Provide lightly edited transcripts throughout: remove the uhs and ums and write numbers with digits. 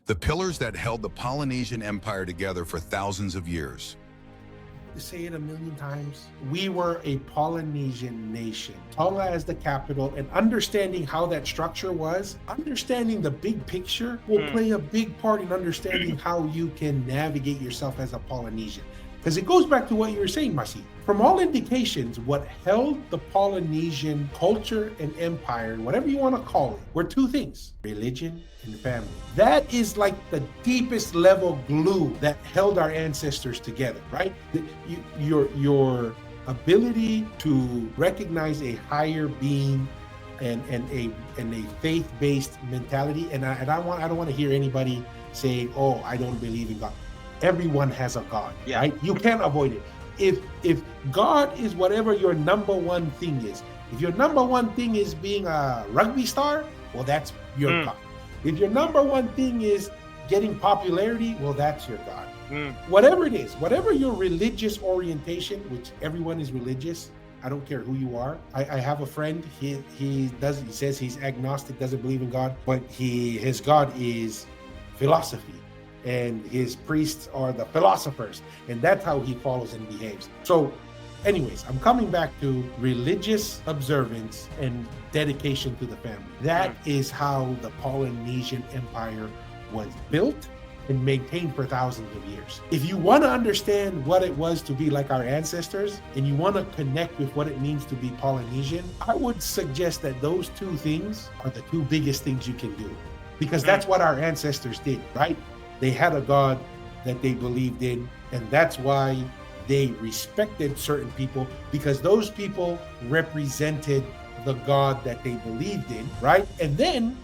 the pillars that held the Polynesian Empire together for thousands of years. To say it a million times, we were a Polynesian nation. Tonga as the capital, and understanding how that structure was, understanding the big picture will play a big part in understanding how you can navigate yourself as a Polynesian. Because it goes back to what you were saying, Masi. From all indications, what held the Polynesian culture and empire, whatever you want to call it, were two things: religion and family. That is like the deepest level glue that held our ancestors together, right? Your ability to recognize a higher being and a faith-based mentality. And I don't want to hear anybody say, "Oh, I don't believe in God." Everyone has a God, right? You can't avoid it. If God is whatever your number one thing is, if your number one thing is being a rugby star, well, that's your God. If your number one thing is getting popularity, well, that's your God. Whatever it is, whatever your religious orientation, which everyone is religious, I don't care who you are. I have a friend, he says he's agnostic, doesn't believe in God, but his God is philosophy. And his priests are the philosophers, and that's how he follows and behaves. So anyways, I'm coming back to religious observance and dedication to the family. That is how the Polynesian Empire was built and maintained for thousands of years. If you want to understand what it was to be like our ancestors, and you want to connect with what it means to be Polynesian, I would suggest that those two things are the two biggest things you can do, because that's what our ancestors did, right? They had a God that they believed in, and that's why they respected certain people, because those people represented the God that they believed in, right? And then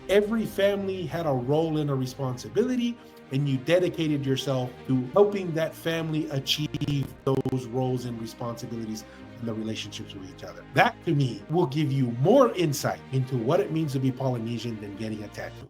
every family had a role and a responsibility, and you dedicated yourself to helping that family achieve those roles and responsibilities and the relationships with each other. That, to me, will give you more insight into what it means to be Polynesian than getting a tattoo.